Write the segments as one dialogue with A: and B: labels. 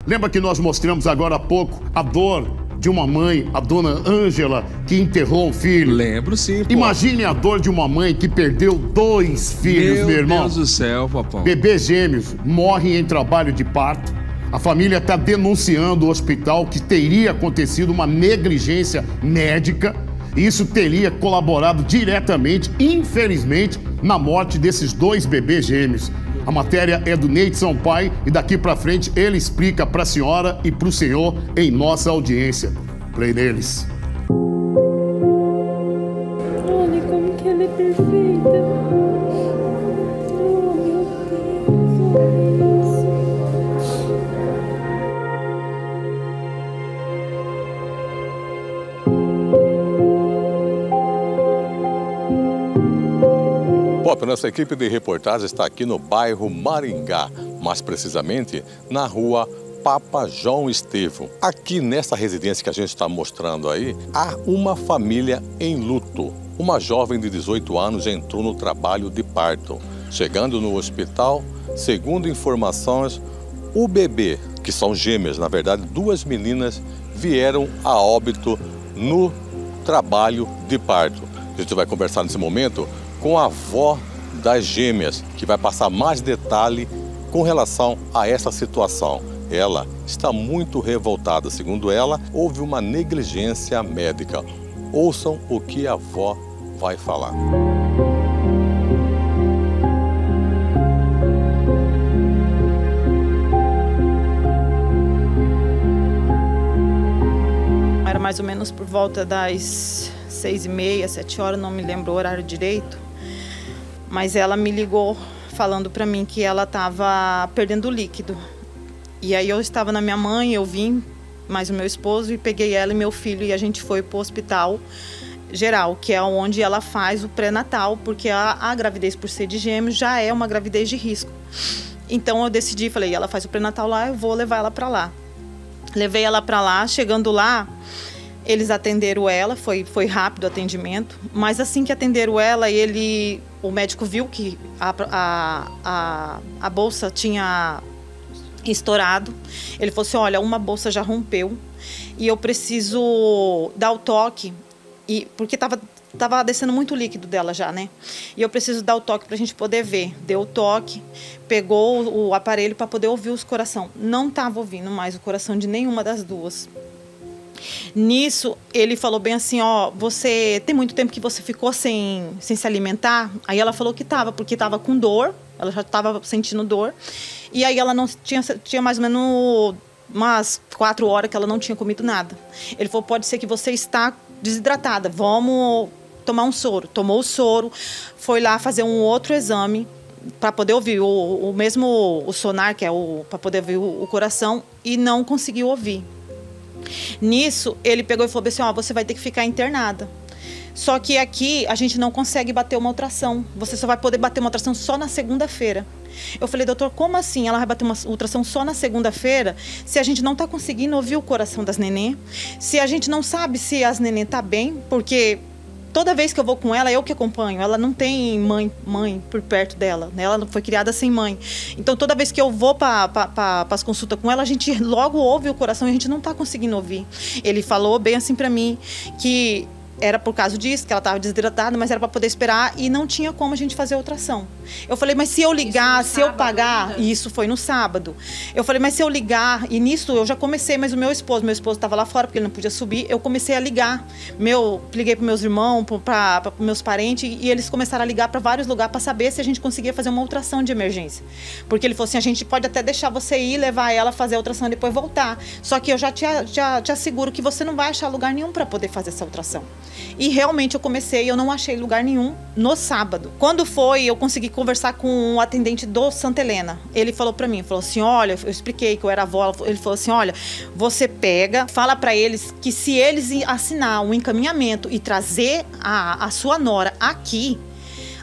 A: Lembra que nós mostramos agora há pouco a dor de uma mãe, a dona Ângela, que enterrou o filho?
B: Lembro, sim, pô.
A: Imagine a dor de uma mãe que perdeu 2 filhos, meu irmão.
B: Meu Deus do céu, papão.
A: Bebês gêmeos morrem em trabalho de parto. A família está denunciando o hospital que teria acontecido uma negligência médica. E isso teria colaborado diretamente, infelizmente, na morte desses 2 bebês gêmeos. A matéria é do Neide Sampaio e daqui pra frente ele explica pra senhora e pro senhor em nossa audiência. Play neles.
C: Olha como que ela é perfeita. Oh, meu Deus, olha isso.
D: Pop, nossa equipe de reportagem está aqui no bairro Maringá, mais precisamente na rua Papa João Estevão. Aqui nessa residência que a gente está mostrando aí, há uma família em luto. Uma jovem de 18 anos entrou no trabalho de parto. Chegando no hospital, segundo informações, o bebê, que são gêmeas, na verdade 2 meninas, vieram a óbito no trabalho de parto. A gente vai conversar nesse momento com a avó das gêmeas, que vai passar mais detalhe com relação a essa situação. Ela está muito revoltada. Segundo ela, houve uma negligência médica. Ouçam o que a avó vai falar.
E: Era mais ou menos por volta das 6h30, 7 horas, não me lembro o horário direito. Mas ela me ligou falando para mim que ela estava perdendo líquido. E aí eu estava na minha mãe, eu vim, mais o meu esposo, e peguei ela e meu filho e a gente foi para o hospital geral, que é onde ela faz o pré-natal, porque a gravidez por ser de gêmeos já é uma gravidez de risco. Então eu decidi, falei, ela faz o pré-natal lá, eu vou levar ela para lá. Levei ela para lá, chegando lá, eles atenderam ela, foi rápido o atendimento, mas assim que atenderam ela, o médico viu que a bolsa tinha estourado. Ele falou assim, olha, uma bolsa já rompeu e eu preciso dar o toque, porque tava descendo muito líquido dela já, né? E eu preciso dar o toque pra gente poder ver. Deu o toque, pegou o aparelho para poder ouvir os coração. Não tava ouvindo mais o coração de nenhuma das duas. Nisso, ele falou bem assim, ó, você tem muito tempo que você ficou sem se alimentar? Aí ela falou que tava, porque tava com dor, ela já tava sentindo dor. E aí ela não tinha mais ou menos umas 4 horas que ela não tinha comido nada. Ele falou, pode ser que você está desidratada, vamos tomar um soro. Tomou o soro, foi lá fazer um outro exame para poder ouvir o sonar, que é para poder ouvir o coração, e não conseguiu ouvir. Nisso, ele pegou e falou assim, ó, você vai ter que ficar internada. Só que aqui a gente não consegue bater uma ultrassom. Você só vai poder bater uma ultrassom só na segunda-feira. Eu falei, doutor, como assim ela vai bater uma ultrassom só na segunda-feira, se a gente não está conseguindo ouvir o coração das neném, se a gente não sabe se as neném tá bem, porque toda vez que eu vou com ela, eu que acompanho. Ela não tem mãe por perto dela, né? Ela foi criada sem mãe. Então, toda vez que eu vou para as consultas com ela, a gente logo ouve o coração e a gente não está conseguindo ouvir. Ele falou bem assim para mim que era por causa disso, que ela estava desidratada, mas era para poder esperar e não tinha como a gente fazer a ultrassom. Eu falei, mas se eu ligar, se eu pagar... E isso foi no sábado. Eu falei, mas se eu ligar... E nisso eu já comecei, mas o meu esposo estava lá fora, porque ele não podia subir. Eu comecei a ligar. Liguei para meus irmãos, para meus parentes, e eles começaram a ligar para vários lugares para saber se a gente conseguia fazer uma ultrassom de emergência. Porque ele falou assim, a gente pode até deixar você ir, levar ela, fazer a ultrassom e depois voltar. Só que eu já te asseguro que você não vai achar lugar nenhum para poder fazer essa ultrassom. E realmente eu comecei, eu não achei lugar nenhum no sábado. Quando foi, eu consegui conversar com o atendente do Santa Helena. Ele falou pra mim, falou assim, olha, eu expliquei que eu era avó, ele falou assim, olha, você pega, fala pra eles que se eles assinar um encaminhamento e trazer a sua nora aqui,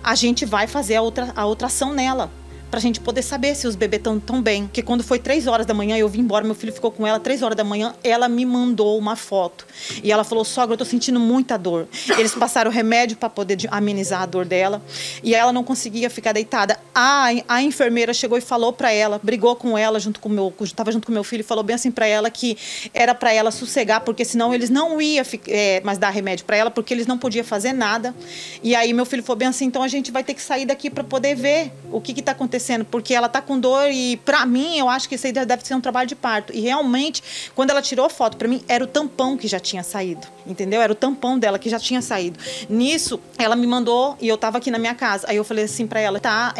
E: a gente vai fazer a ultrassom nela. pra gente poder saber se os bebês estão tão bem. Porque quando foi 3 horas da manhã, eu vim embora, meu filho ficou com ela 3 horas da manhã, ela me mandou uma foto. E ela falou, sogra, eu tô sentindo muita dor. Eles passaram remédio para poder amenizar a dor dela. E ela não conseguia ficar deitada. A enfermeira chegou e falou para ela, brigou com ela, estava junto com meu filho, e falou bem assim para ela que era para ela sossegar, porque senão eles não iam mais dar remédio para ela, porque eles não podiam fazer nada. E aí meu filho falou bem assim, então a gente vai ter que sair daqui para poder ver o que está acontecendo, porque ela está com dor e para mim eu acho que isso aí deve ser um trabalho de parto. E realmente, quando ela tirou foto para mim, era o tampão que já tinha saído, entendeu? Era o tampão dela que já tinha saído. Nisso, ela me mandou e eu estava aqui na minha casa. Aí eu falei assim para ela, tá,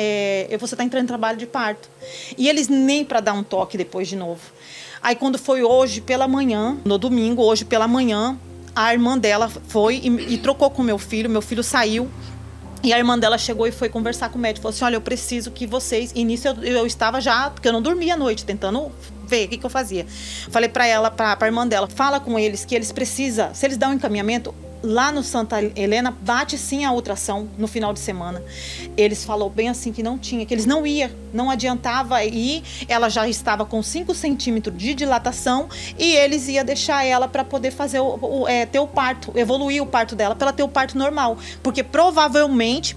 E: você está entrando em trabalho de parto. E eles nem para dar um toque depois de novo. Aí quando foi hoje pela manhã, no domingo, hoje pela manhã, a irmã dela foi e trocou com meu filho saiu. E a irmã dela chegou e foi conversar com o médico. Falou assim, olha, eu preciso que vocês... E nisso eu estava já... Porque eu não dormia à noite, tentando ver o que eu fazia. Falei para ela, para a irmã dela, fala com eles que eles precisam... Se eles dão um encaminhamento, lá no Santa Helena, bate sim a ultrassom no final de semana. Eles falaram bem assim que não tinha, que eles não iam, não adiantava ir. Ela já estava com 5 centímetros de dilatação e eles iam deixar ela para poder fazer ter o parto, evoluir o parto dela, para ela ter o parto normal. Porque provavelmente,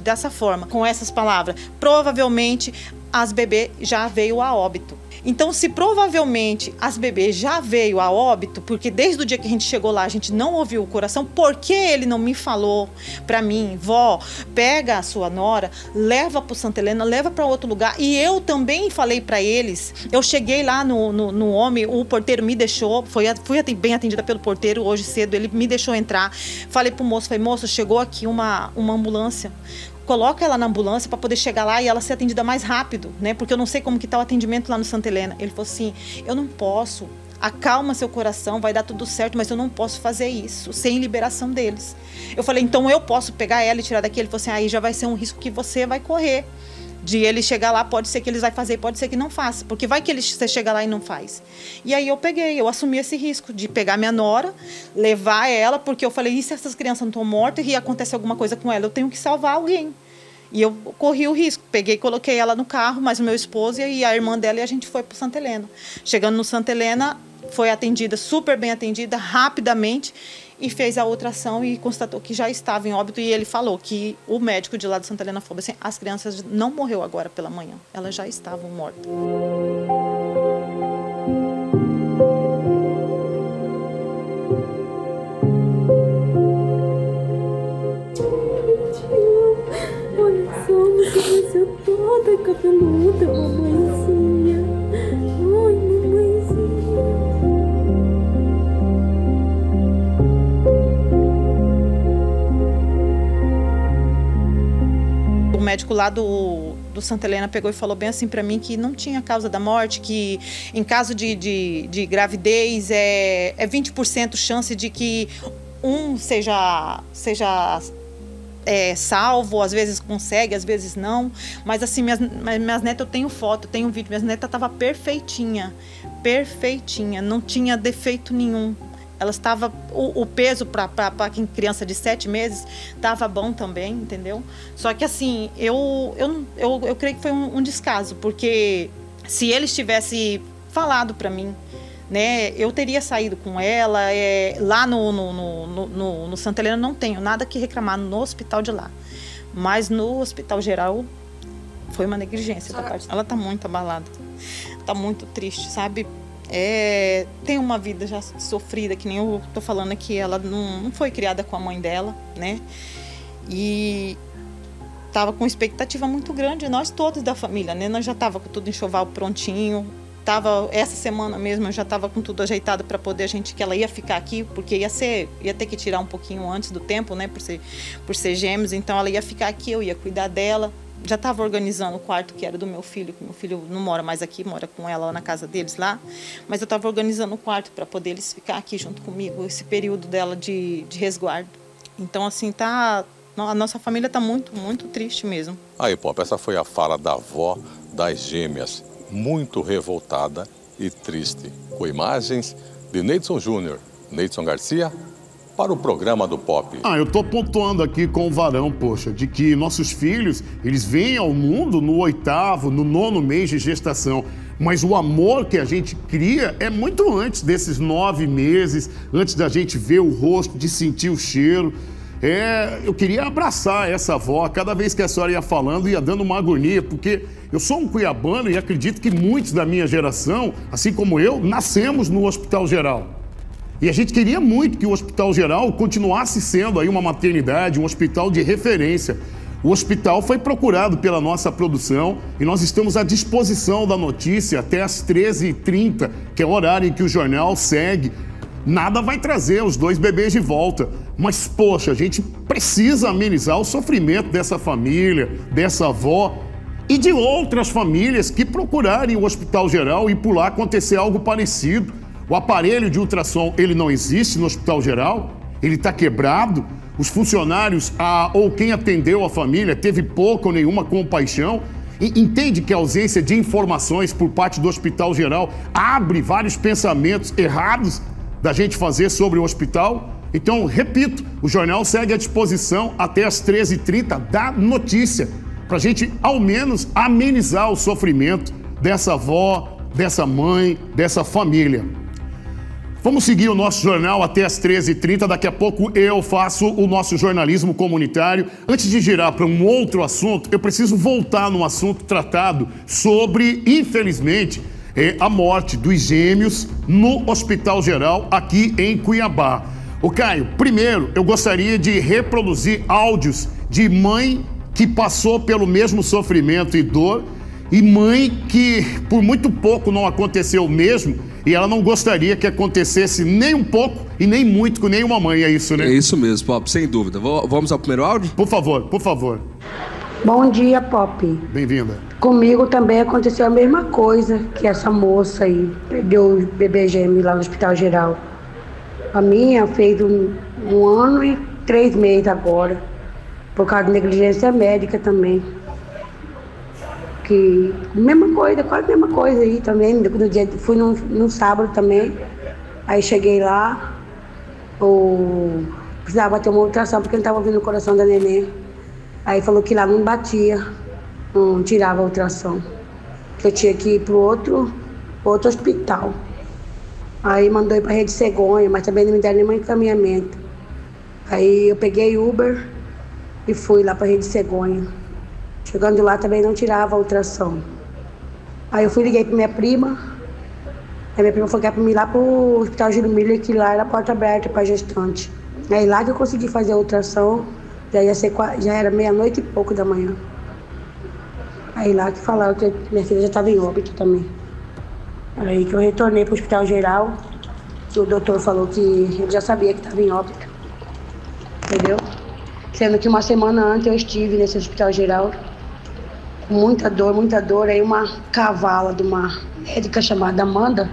E: dessa forma, com essas palavras, provavelmente as bebês já veio a óbito. Então, se provavelmente as bebês já veio a óbito, porque desde o dia que a gente chegou lá, a gente não ouviu o coração, por que ele não me falou para mim, vó, pega a sua nora, leva para o Santa Helena, leva para outro lugar. E eu também falei para eles, eu cheguei lá no homem, o porteiro me deixou, fui bem atendida pelo porteiro hoje cedo, ele me deixou entrar. Falei pro moço, moço, chegou aqui uma ambulância. Coloca ela na ambulância para poder chegar lá e ela ser atendida mais rápido, né? Porque eu não sei como que tá o atendimento lá no Santa Helena. Ele falou assim, eu não posso, acalma seu coração, vai dar tudo certo, mas eu não posso fazer isso sem liberação deles. Eu falei, então eu posso pegar ela e tirar daqui? Ele falou assim, aí já vai ser um risco que você vai correr. De ele chegar lá, pode ser que eles vai fazer, pode ser que não faça, porque vai que você chega lá e não faz. E aí eu assumi esse risco de pegar minha nora, levar ela, porque eu falei, e se essas crianças não estão mortas e acontece alguma coisa com ela, eu tenho que salvar alguém. E eu corri o risco, peguei e coloquei ela no carro, mas o meu esposo e a irmã dela, e a gente foi para Santa Helena. Chegando no Santa Helena, foi atendida, super bem atendida, rapidamente, e fez a ultrassom e constatou que já estava em óbito. E ele falou que o médico de lá de Santa Helena falou assim, as crianças não morreu agora pela manhã, elas já estavam mortas.
C: Olha só, você vai ser toda cabeluda, mamãezinha. Ai, mamãezinha.
E: O médico lá do Santa Helena pegou e falou bem assim para mim que não tinha causa da morte, que em caso de gravidez é 20% chance de que um seja salvo, às vezes consegue, às vezes não. Mas assim, minhas netas, eu tenho foto, eu tenho vídeo, minhas netas estavam perfeitinha, não tinha defeito nenhum. Elas estavam, o peso para criança de 7 meses estava bom também, entendeu? Só que assim, eu creio que foi um descaso, porque se eles tivessem falado para mim, né, eu teria saído com ela. Lá no Santa Helena não tenho nada que reclamar no hospital de lá, mas no hospital geral foi uma negligência da parte. Ela está muito abalada, está muito triste, sabe? Tem uma vida já sofrida, que nem eu tô falando aqui, ela não foi criada com a mãe dela, né? E tava com expectativa muito grande, nós todos da família, né? Nós já tava com tudo enxoval prontinho, essa semana mesmo eu já tava com tudo ajeitado para poder que ela ia ficar aqui, porque ia ter que tirar um pouquinho antes do tempo, né? Por ser gêmeos, então ela ia ficar aqui, eu ia cuidar dela. Já estava organizando o quarto que era do meu filho, que meu filho não mora mais aqui, mora com ela na casa deles lá. Mas eu estava organizando o quarto para poder eles ficar aqui junto comigo, esse período dela de resguardo. Então, assim, a nossa família está muito, muito triste mesmo.
D: Aí, Pop, essa foi a fala da avó das gêmeas, muito revoltada e triste. Com imagens de Neidson Júnior, Neidson Garcia, para o programa do Pop.
A: Eu tô pontuando aqui com o Varão, poxa, de que nossos filhos, eles vêm ao mundo no 8º, no 9º mês de gestação. Mas o amor que a gente cria é muito antes desses 9 meses, antes da gente ver o rosto, de sentir o cheiro. Eu queria abraçar essa avó. Cada vez que a senhora ia falando, ia dando uma agonia, porque eu sou um cuiabano e acredito que muitos da minha geração, assim como eu, nascemos no Hospital Geral. E a gente queria muito que o Hospital Geral continuasse sendo aí uma maternidade, um hospital de referência. O hospital foi procurado pela nossa produção e nós estamos à disposição da notícia até às 13h30, que é o horário em que o jornal segue. Nada vai trazer os 2 bebês de volta. Mas, poxa, a gente precisa amenizar o sofrimento dessa família, dessa avó e de outras famílias que procurarem o Hospital Geral e por lá acontecer algo parecido. O aparelho de ultrassom, ele não existe no Hospital Geral, ele está quebrado. Os funcionários ou quem atendeu a família teve pouca ou nenhuma compaixão. Entende que a ausência de informações por parte do Hospital Geral abre vários pensamentos errados da gente fazer sobre o hospital? Então, repito, o jornal segue à disposição até às 13h30 da notícia, para a gente, ao menos, amenizar o sofrimento dessa avó, dessa mãe, dessa família. Vamos seguir o nosso jornal até às 13h30. Daqui a pouco eu faço o nosso jornalismo comunitário. Antes de girar para um outro assunto, eu preciso voltar num assunto tratado sobre, infelizmente, a morte dos gêmeos no Hospital Geral aqui em Cuiabá. Caio, primeiro eu gostaria de reproduzir áudios de mãe que passou pelo mesmo sofrimento e dor e mãe que por muito pouco não aconteceu o mesmo e ela não gostaria que acontecesse nem um pouco e nem muito com nenhuma mãe, é isso, né?
B: É isso mesmo, Pop, sem dúvida. Vamos ao primeiro áudio?
A: Por favor, por favor.
F: Bom dia, Pop.
A: Bem-vinda.
F: Comigo também aconteceu a mesma coisa que essa moça aí, perdeu o bebê gêmeo lá no Hospital Geral. A minha fez um ano e 3 meses agora, por causa de negligência médica também. Que mesma coisa, quase a mesma coisa aí também. No dia, fui no sábado também, aí cheguei lá, precisava ter uma ultrassom porque não estava ouvindo o coração da neném. Aí falou que lá não batia, não tirava a ultrassom, que eu tinha que ir para outro hospital. Aí mandou ir para a Rede Cegonha, mas também não me deram nenhum encaminhamento. Aí eu peguei Uber e fui lá para a Rede Cegonha. Chegando lá também não tirava a ultrassom. Aí eu liguei para minha prima. Aí minha prima falou que era para mim ir lá para o Hospital Júlio Miller, que lá era porta aberta para gestante. Aí lá que eu consegui fazer a ultrassom, já era 00:30 e pouco da manhã. Aí lá que falaram que minha filha já estava em óbito também. Aí que eu retornei para o Hospital Geral, que o doutor falou que ele já sabia que estava em óbito. Entendeu? Sendo que uma semana antes eu estive nesse Hospital Geral, com muita dor. Aí uma cavala de uma médica chamada Amanda,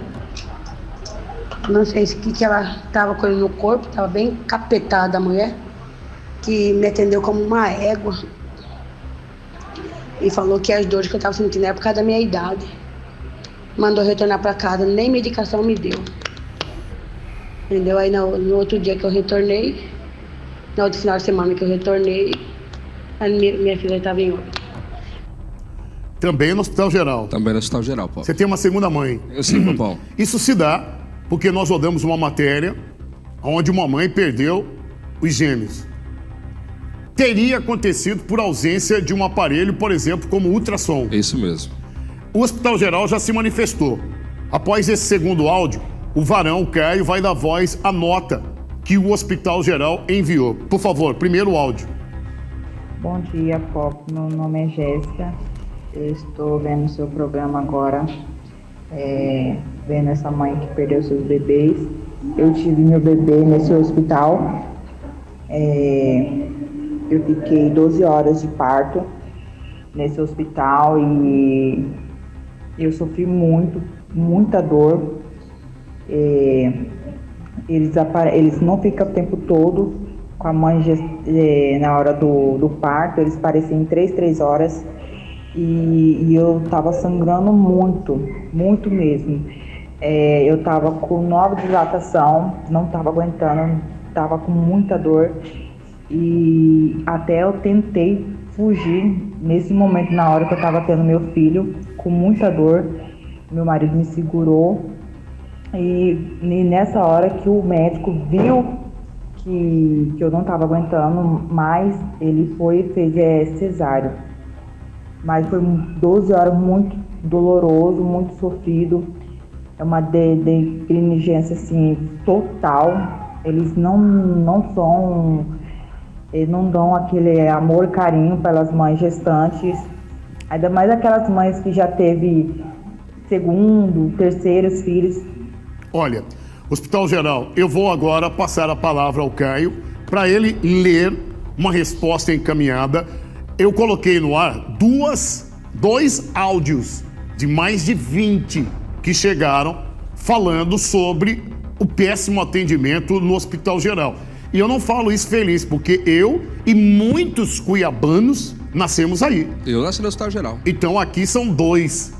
F: não sei o que ela estava com ele no corpo, estava bem capetada a mulher, que me atendeu como uma égua e falou que as dores que eu estava sentindo era por causa da minha idade. Mandou retornar para casa, nem medicação me deu. Entendeu? Aí no outro dia que eu retornei, no outro final de semana que eu retornei, a minha filha estava em óbito.
A: Também no Hospital Geral.
B: Também no Hospital Geral, Paulo.
A: Você tem uma segunda mãe.
B: Eu sim, Paulo.
A: Isso se dá porque nós rodamos uma matéria onde uma mãe perdeu os gêmeos. Teria acontecido por ausência de um aparelho, por exemplo, como ultrassom.
B: Isso mesmo.
A: O Hospital Geral já se manifestou. Após esse segundo áudio, o Varão, Caio, vai dar voz à nota que o Hospital Geral enviou. Por favor, primeiro áudio.
G: Bom dia, Pop. Meu nome é Jéssica. Eu estou vendo o seu programa agora, vendo essa mãe que perdeu seus bebês. Eu tive meu bebê nesse hospital. Eu fiquei 12 horas de parto nesse hospital e eu sofri muita dor. Eles não ficam o tempo todo com a mãe na hora do parto, eles pareciam em 3 horas e eu tava sangrando muito mesmo. Eu tava com 9 dilatação, não tava aguentando, estava com muita dor e até eu tentei fugir nesse momento, na hora que eu estava tendo meu filho, com muita dor. Meu marido me segurou e nessa hora que o médico viu que eu não estava aguentando mais, ele fez cesárea. Mas foi 12 horas muito doloroso, muito sofrido. É uma negligência assim, total. Eles não dão aquele amor e carinho pelas mães gestantes. Ainda mais aquelas mães que já teve segundo, terceiros filhos.
A: Olha, Hospital Geral, eu vou agora passar a palavra ao Caio para ele ler uma resposta encaminhada. Eu coloquei no ar dois áudios de mais de 20 que chegaram falando sobre o péssimo atendimento no Hospital Geral. E eu não falo isso feliz, porque eu e muitos cuiabanos nascemos aí.
B: Eu nasci no Hospital Geral.
A: Então aqui são dois.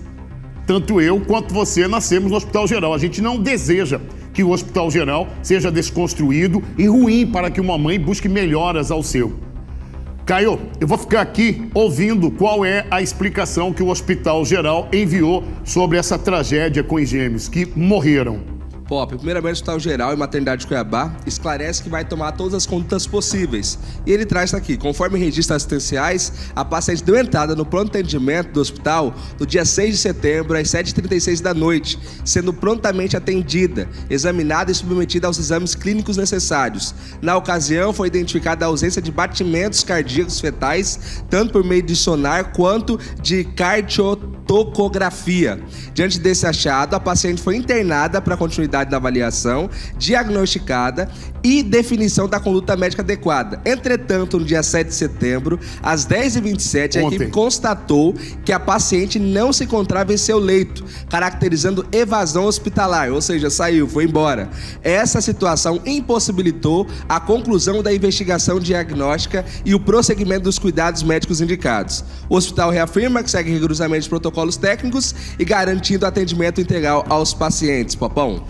A: Tanto eu quanto você nascemos no Hospital Geral. A gente não deseja que o Hospital Geral seja desconstruído e ruim para que uma mãe busque melhoras ao seu. Caio, eu vou ficar aqui ouvindo qual é a explicação que o Hospital Geral enviou sobre essa tragédia com os gêmeos que morreram.
B: Pop, primeiramente o Hospital Geral e Maternidade de Cuiabá esclarece que vai tomar todas as condutas possíveis. E ele traz aqui, conforme registros assistenciais, a paciente deu entrada no pronto atendimento do hospital no dia 6 de setembro, às 7h36 da noite, sendo prontamente atendida, examinada e submetida aos exames clínicos necessários. Na ocasião, foi identificada a ausência de batimentos cardíacos fetais, tanto por meio de sonar quanto de cardiotocografia. Diante desse achado, a paciente foi internada para continuidade da avaliação, diagnosticada e definição da conduta médica adequada. Entretanto, no dia 7 de setembro, às 10h27, a equipe constatou que a paciente não se encontrava em seu leito, caracterizando evasão hospitalar, ou seja, saiu, foi embora. Essa situação impossibilitou a conclusão da investigação diagnóstica e o prosseguimento dos cuidados médicos indicados. O hospital reafirma que segue rigorosamente os protocolos técnicos e garantindo atendimento integral aos pacientes. Popão?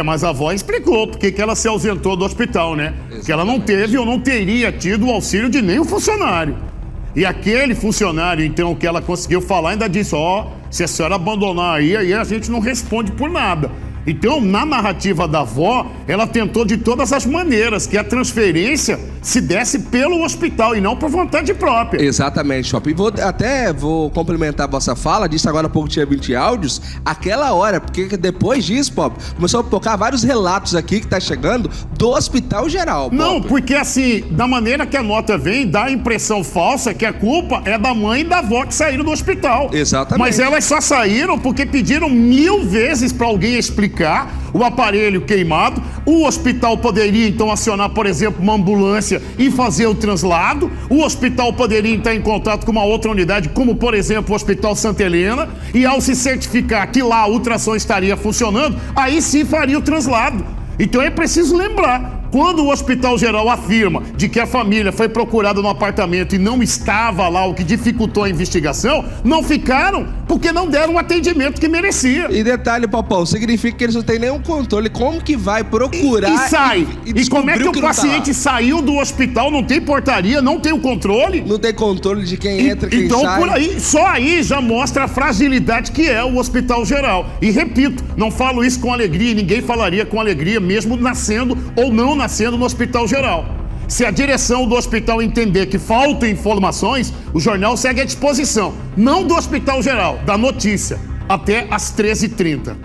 A: Mas a avó explicou porque que ela se ausentou do hospital, né? Exatamente. Que ela não teve ou não teria tido o auxílio de nenhum funcionário. E aquele funcionário, então, que ela conseguiu falar, ainda disse, se a senhora abandonar aí a gente não responde por nada. Então, na narrativa da avó, ela tentou de todas as maneiras que a transferência se desse pelo hospital e não por vontade própria.
B: Exatamente, Shop. E vou complementar a vossa fala, disse agora há pouco que tinha 20 áudios, aquela hora, porque depois disso, Pop, começou a tocar vários relatos aqui que tá chegando do Hospital Geral, Pop.
A: Não, porque assim, da maneira que a nota vem, dá a impressão falsa que a culpa é da mãe e da avó que saíram do hospital.
B: Exatamente.
A: Mas elas só saíram porque pediram 1000 vezes para alguém explicar o aparelho queimado. O hospital poderia então acionar, por exemplo, uma ambulância e fazer o translado. O hospital poderia entrar em contato com uma outra unidade, como por exemplo o Hospital Santa Helena, e ao se certificar que lá a ultrassom estaria funcionando, aí sim faria o translado. Então é preciso lembrar, quando o Hospital Geral afirma de que a família foi procurada no apartamento e não estava lá, o que dificultou a investigação, não ficaram porque não deram o atendimento que merecia.
B: E detalhe, Popão, significa que eles não têm nenhum controle. Como que vai procurar
A: e sai? E como é que o paciente saiu do hospital, não tem portaria, não tem o controle?
B: Não tem controle de quem entra, quem
A: então,
B: sai.
A: Então, por aí, só aí já mostra a fragilidade que é o Hospital Geral. E repito, não falo isso com alegria, ninguém falaria com alegria, mesmo nascendo ou não nascendo no Hospital Geral. Se a direção do hospital entender que faltam informações, o jornal segue à disposição, não do Hospital Geral, da notícia, até às 13h30.